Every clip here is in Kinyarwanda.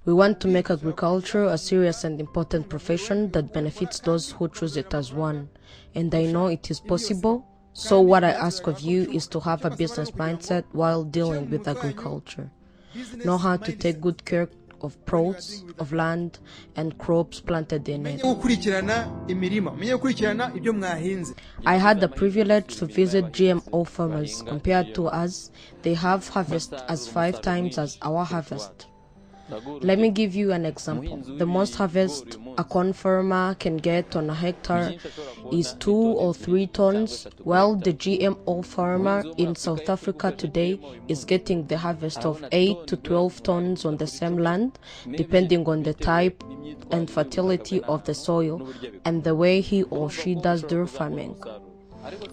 We want to make agriculture a serious and important profession that benefits those who choose it as one. And I know it is possible. So what I ask of you is to have a business mindset while dealing with agriculture. Know how to take good care of plots, of land, and crops planted in it. I had the privilege to visit GMO farmers. Compared to us, they have harvest as 5 times as our harvest. Let me give you an example. The most harvest a corn farmer can get on a hectare is 2 or 3 tons, while the GMO farmer in South Africa today is getting the harvest of 8 to 12 tons on the same land, depending on the type and fertility of the soil and the way he or she does their farming.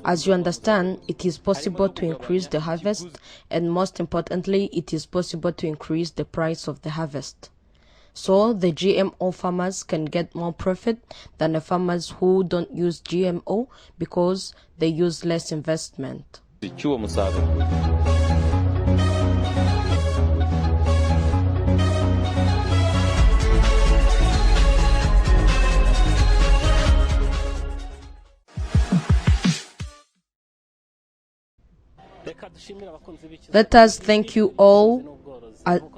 As you understand, it is possible to increase the harvest, and most importantly, it is possible to increase the price of the harvest. So the GMO farmers can get more profit than the farmers who don't use GMO because they use less investment. Let us thank you all.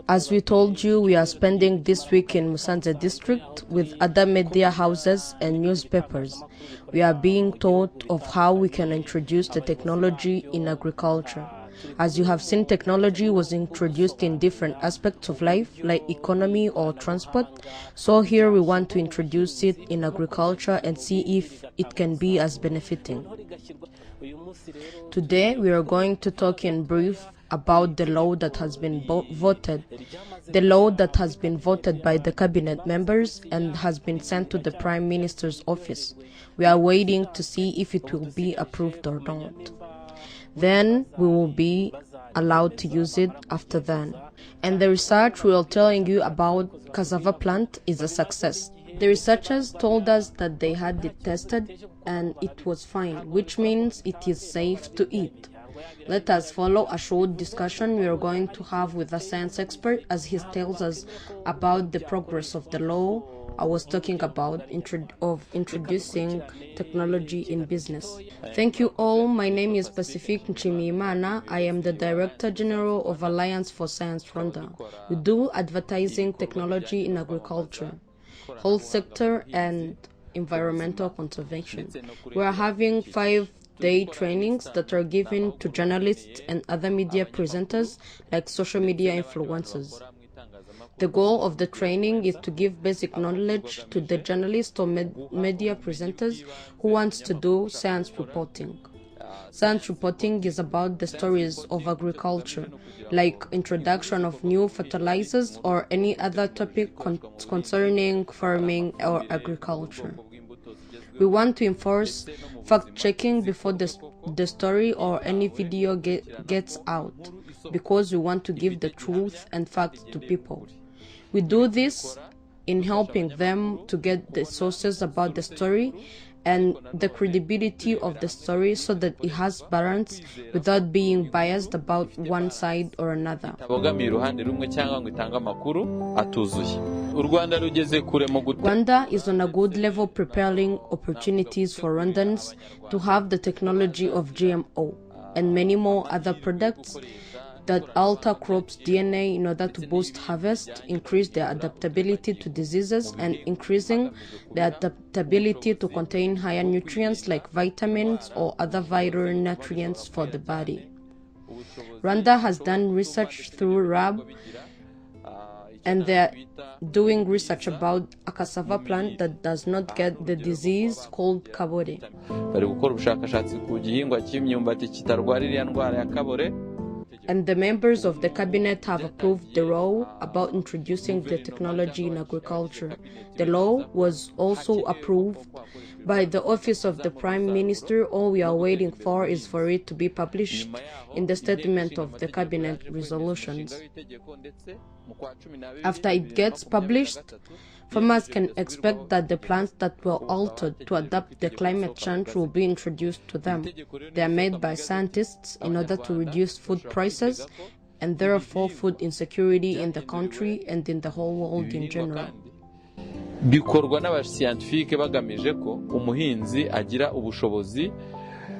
As we told you, we are spending this week in Musanze district with other media houses and newspapers. We are being taught of how we can introduce the technology in agriculture. As you have seen, technology was introduced in different aspects of life, like economy or transport. So here we want to introduce it in agriculture and see if it can be as benefiting. Today we are going to talk in brief about the law that has been voted. The law that has been voted by the cabinet members and has been sent to the Prime Minister's office. We are waiting to see if it will be approved or not. Then we will be allowed to use it after then. And the research we are telling you about cassava plant is a success. The researchers told us that they had it tested and it was fine, which means it is safe to eat. Let us follow a short discussion we are going to have with a science expert as he tells us about the progress of the law I was talking about introducing technology in business. Thank you all. My name is Pacific Nchimiyimana. I am the Director General of Alliance for Science Rwanda. We do advertising technology in agriculture, health sector, and environmental conservation. We are having 5-day trainings that are given to journalists and other media presenters like social media influencers. The goal of the training is to give basic knowledge to the journalists or media presenters who wants to do science reporting. Science reporting is about the stories of agriculture, like introduction of new fertilizers or any other topic concerning farming or agriculture. We want to enforce fact-checking before the story or any video gets out, because we want to give the truth and facts to people. We do this in helping them to get the sources about the story and the credibility of the story so that it has balance without being biased about one side or another. Rwanda is on a good level preparing opportunities for Rwandans to have the technology of GMO and many more other products that alter crops' DNA in order to boost harvest, increase their adaptability to diseases, and increasing their adaptability to contain higher nutrients like vitamins or other vital nutrients for the body. Rwanda has done research through RAB, and they're doing research about a cassava plant that does not get the disease called kabore. And the members of the cabinet have approved the law about introducing the technology in agriculture. The law was also approved by the office of the Prime Minister. All we are waiting for is for it to be published in the statement of the cabinet resolutions. After it gets published, farmers can expect that the plants that were altered to adapt the climate change will be introduced to them. They are made by scientists in order to reduce food prices and therefore food insecurity in the country and in the whole world in general. Bikorwa n'abascientifique bagamije ko umuhinzi agira ubushobozi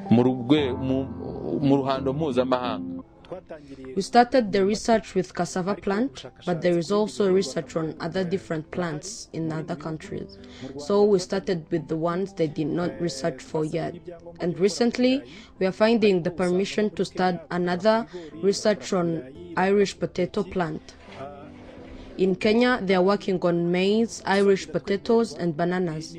mu ruhando mpuzamahanga. We started the research with cassava plant, but there is also research on other different plants in other countries. So we started with the ones they did not research for yet. And recently, we are finding the permission to start another research on Irish potato plant. In Kenya, they are working on maize, Irish potatoes, and bananas.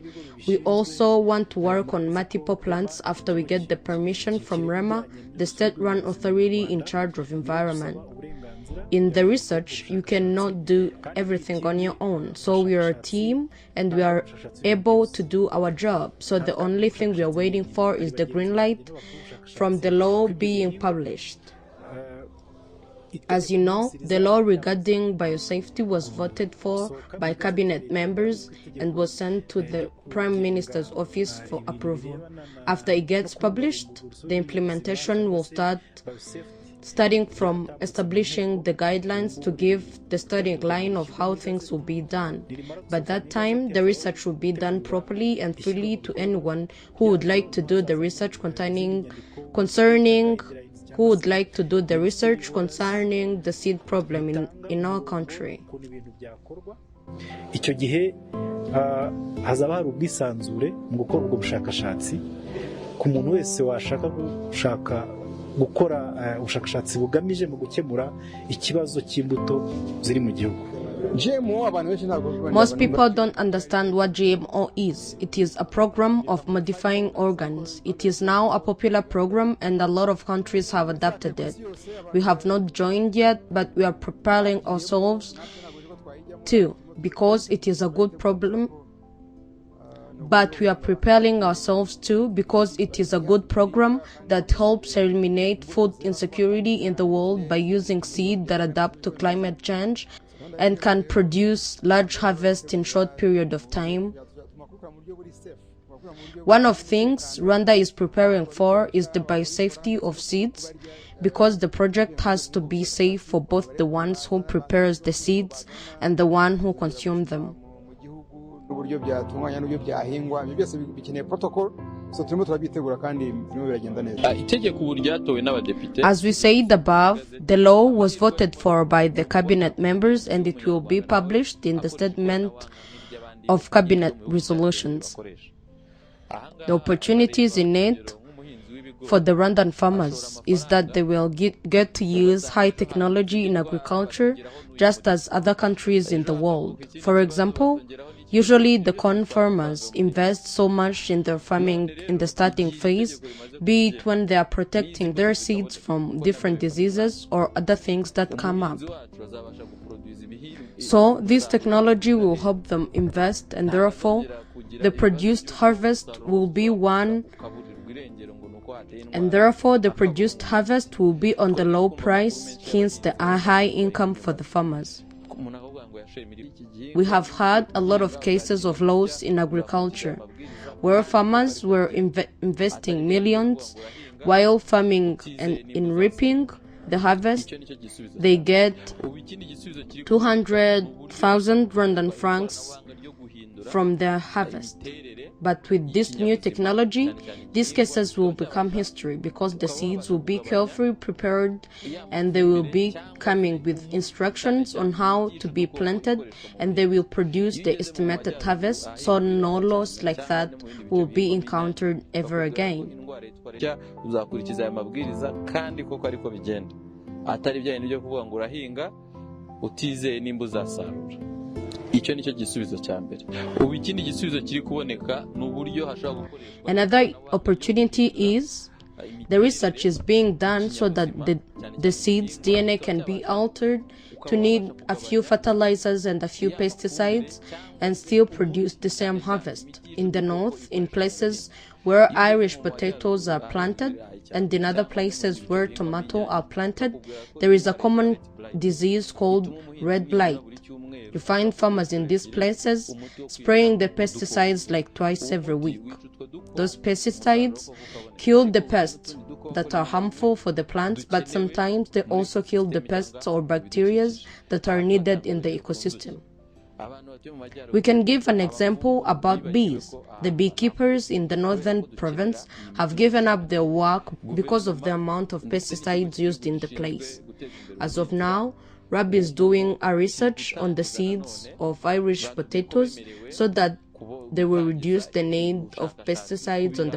We also want to work on multiple plants after we get the permission from REMA, the state-run authority in charge of environment. In the research, you cannot do everything on your own, so we are a team and we are able to do our job. So the only thing we are waiting for is the green light from the law being published. As you know, the law regarding biosafety was voted for by cabinet members and was sent to the Prime Minister's office for approval. After it gets published, the implementation will start, starting from establishing the guidelines to give the starting line of how things will be done. By that time, the research will be done properly and freely to anyone who would like to do the research concerning the seed problem in our country. Icyo gihe hazaba hari ubwisanzure mu gukora ubwo bushakashatsi ku muntu wese washaka gukora ubushakashatsi bugamije mu gukemura ikibazo cy'imbuto ziri mu gihugu. Most people don't understand what GMO is. It is a program of modifying organs. It is now a popular program and a lot of countries have adopted it. We have not joined yet, but we are preparing ourselves too, because it is a good problem. But we are preparing ourselves too because it is a good program that helps eliminate food insecurity in the world by using seed that adapt to climate change and can produce large harvests in short period of time. One of things Rwanda is preparing for is the biosafety of seeds, because the project has to be safe for both the ones who prepares the seeds and the one who consume them. As we said above, the law was voted for by the cabinet members and it will be published in the statement of cabinet resolutions. The opportunities in it for the Rwandan farmers is that they will get to use high technology in agriculture just as other countries in the world. For example, usually the corn farmers invest so much in their farming in the starting phase, be it when they are protecting their seeds from different diseases or other things that come up. So this technology will help them invest, and therefore the produced harvest will be on the low price, hence the high income for the farmers. We have had a lot of cases of loss in agriculture, where farmers were investing millions while farming, and in reaping the harvest, they get 200,000 Rwandan francs from their harvest. But with this new technology, these cases will become history because the seeds will be carefully prepared and they will be coming with instructions on how to be planted, and they will produce the estimated harvest, so no loss like that will be encountered ever again. Another opportunity is the research is being done so that the seed's DNA can be altered to need a few fertilizers and a few pesticides and still produce the same harvest. In the north, in places where Irish potatoes are planted, and in other places where tomato are planted, there is a common disease called red blight. You find farmers in these places spraying the pesticides like twice every week. Those pesticides kill the pests that are harmful for the plants, but sometimes they also kill the pests or bacteria that are needed in the ecosystem. We can give an example about bees. The beekeepers in the northern province have given up their work because of the amount of pesticides used in the place. As of now, RAB is doing a research on the seeds of Irish potatoes so that they will reduce the need of pesticides on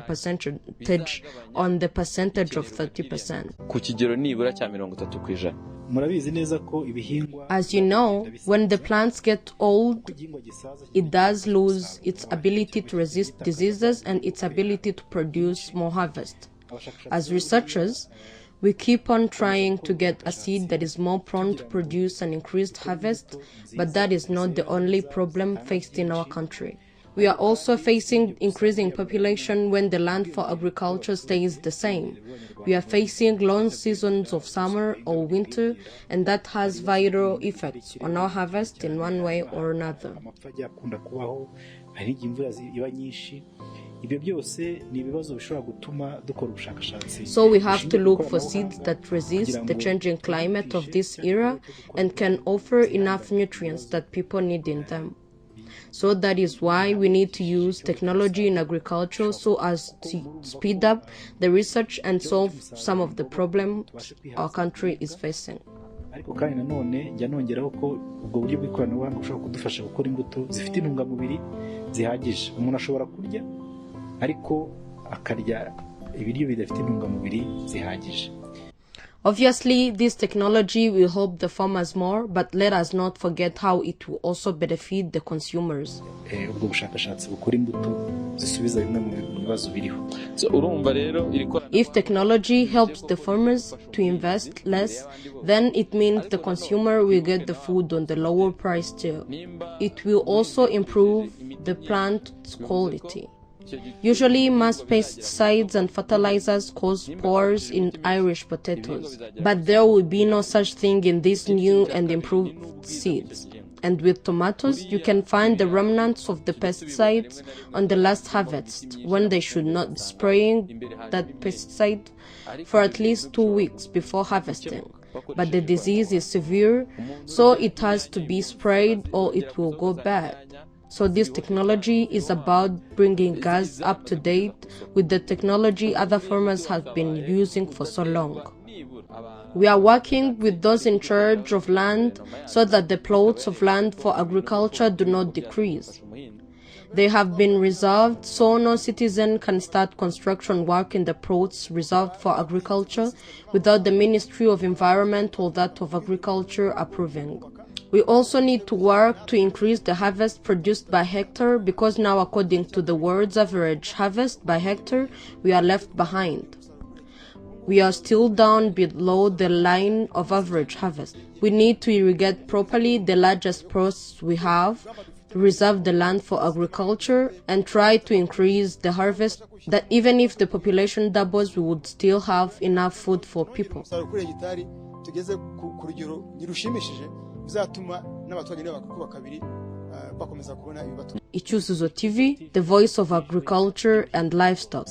the percentage of 30%. ku kigero nibura cya 30%. murabizi neza ko ibihingwa As you know, when the plants get old, it does lose its ability to resist diseases and its ability to produce more harvest. As researchers, we keep on trying to get a seed that is more prone to produce an increased harvest, but that is not the only problem faced in our country. We are also facing increasing population when the land for agriculture stays the same. We are facing long seasons of summer or winter, and that has vital effects on our harvest in one way or another. amapfa agiye akunda kubaho hari igihe imvura iba nyinshi ibyo byose ni ibibazo bishobora gutuma dukora ubushakashatsi. So we have to look for seeds that resist the changing climate of this era and can offer enough nutrients that people need in them. So that is why we need to use technology in agriculture so as to speed up the research and solve some of the problems our country is facing. ariko kandi nanone njya nongeraho ko ubwo buryo bw'ikoranabuhanga bushobora kudufasha gukora imbuto zifite intungamubiri zihagije. Umuntu ashobora kurya ariko akarya ibiryo bidafite intungamubiri zihagije. Obviously, this technology will help the farmers more, but let us not forget how it will also benefit the consumers. ubwo bushakashatsi bukora imbuto zisubiza bimwe mu bibazo biriho. So urumva rero iri korana If technology helps the farmers to invest less, then it means the consumer will get the food on the lower price tier. It will also improve the plant's quality. Usually, mass pesticides and fertilizers cause spores in Irish potatoes, but there will be no such thing in these new and improved seeds. And with tomatoes, you can find the remnants of the pesticides on the last harvest, when they should not be spraying that pesticide for at least 2 weeks before harvesting. But the disease is severe, so it has to be sprayed or it will go bad. So this technology is about bringing us up to date with the technology other farmers have been using for so long. We are working with those in charge of land so that the plots of land for agriculture do not decrease. They have been reserved so no citizen can start construction work in the plots reserved for agriculture without the Ministry of Environment or that of Agriculture approving. We also need to work to increase the harvest produced by hectare because now, according to the world's average harvest by hectare, we are left behind. We are still down below the line of average harvest. We need to irrigate properly the largest plots we have, reserve the land for agriculture, and try to increase the harvest, that even if the population doubles, we would still have enough food for people. Icyuzuzo TV, the voice of agriculture and livestock.